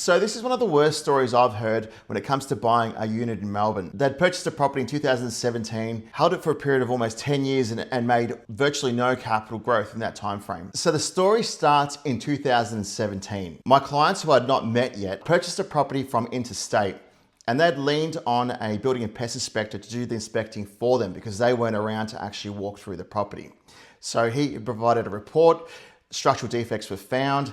So this is one of the worst stories I've heard when it comes to buying a unit in Melbourne. They'd purchased a property in 2017, held it for a period of almost 10 years and made virtually no capital growth in that time frame. So the story starts in 2017. My clients, who I'd not met yet, purchased a property from Interstate, and they'd leaned on a building and pest inspector to do the inspecting for them because they weren't around to actually walk through the property. So he provided a report. Structural defects were found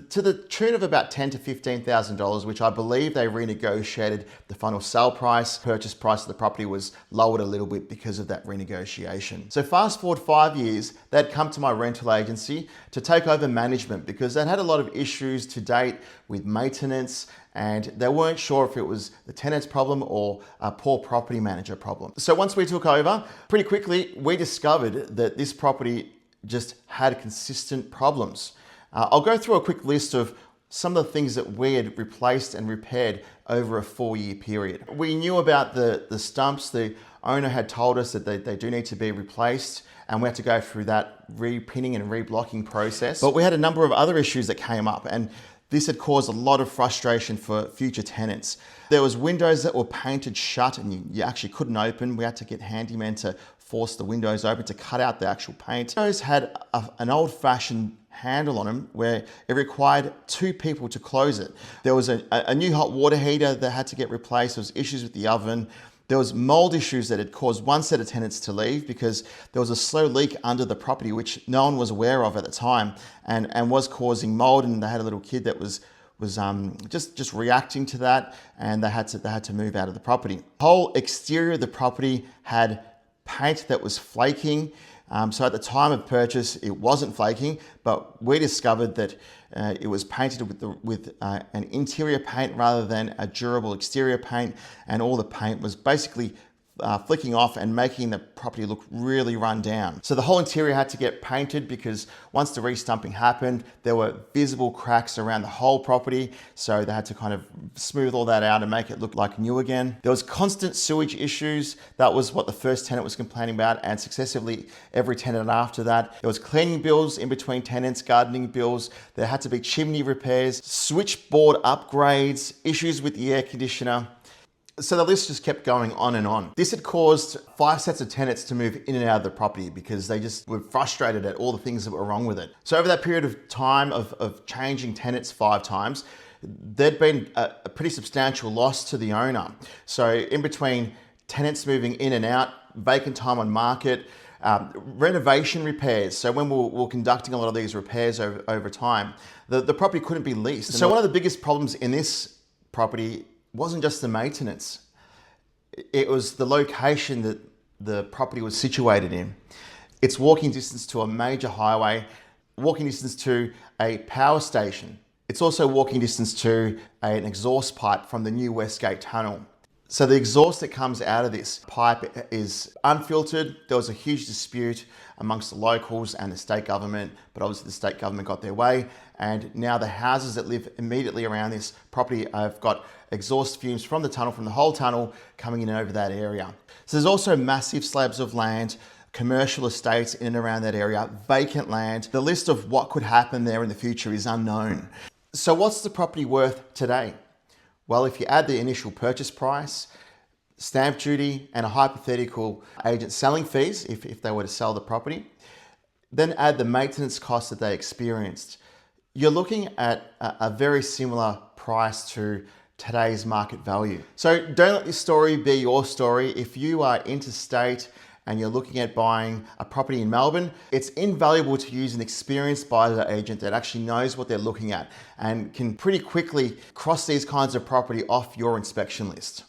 to the tune of about $10,000 to $15,000, which I believe they renegotiated the final sale price. Purchase price of the property was lowered a little bit because of that renegotiation. So fast forward 5 years, they'd come to my rental agency to take over management because they'd had a lot of issues to date with maintenance, and they weren't sure if it was the tenant's problem or a poor property manager problem. So once we took over, pretty quickly, we discovered that this property just had consistent problems. I'll go through a quick list of some of the things that we had replaced and repaired over a 4-year period. We knew about the stumps. The owner had told us that they do need to be replaced, and we had to go through that re-pinning and re-blocking process. But we had a number of other issues that came up, and this had caused a lot of frustration for future tenants. There was windows that were painted shut and you actually couldn't open. We had to get handymen to force the windows open to cut out the actual paint. Those had an old-fashioned handle on them where it required 2 people to close it. There was a new hot water heater that had to get replaced. There was issues with the oven. There was mold issues that had caused one set of tenants to leave because there was a slow leak under the property, which no one was aware of at the time, and was causing mold. And they had a little kid that was just reacting to that, and they had to move out of the property. The whole exterior of the property had paint that was flaking. So at the time of purchase, it wasn't flaking, but we discovered that it was painted with an interior paint rather than a durable exterior paint, and all the paint was basically flicking off and making the property look really run down. So the whole interior had to get painted because once the re-stumping happened, there were visible cracks around the whole property. So they had to kind of smooth all that out and make it look like new again. There was constant sewage issues. That was what the first tenant was complaining about, and successively every tenant after that. There was cleaning bills in between tenants, gardening bills. There had to be chimney repairs, switchboard upgrades, issues with the air conditioner. So the list just kept going on and on. This had caused 5 sets of tenants to move in and out of the property because they just were frustrated at all the things that were wrong with it. So over that period of time of changing tenants 5 times, there'd been a pretty substantial loss to the owner. So in between tenants moving in and out, vacant time on market, renovation repairs. So when we're conducting a lot of these repairs over time, the property couldn't be leased. So one of the biggest problems in this property wasn't just the maintenance, it was the location that the property was situated in. It's walking distance to a major highway, walking distance to a power station. It's also walking distance to an exhaust pipe from the new Westgate Tunnel. So the exhaust that comes out of this pipe is unfiltered. There was a huge dispute amongst the locals and the state government, but obviously the state government got their way, and now the houses that live immediately around this property have got exhaust fumes from the whole tunnel coming in over that area. So there's also massive slabs of land, commercial estates in and around that area, vacant land. The list of what could happen there in the future is unknown. So what's the property worth today? Well, if you add the initial purchase price, stamp duty, and a hypothetical agent selling fees, if they were to sell the property, then add the maintenance costs that they experienced, you're looking at a very similar price to today's market value. So don't let this story be your story. If you are interstate and you're looking at buying a property in Melbourne, it's invaluable to use an experienced buyer agent that actually knows what they're looking at and can pretty quickly cross these kinds of property off your inspection list.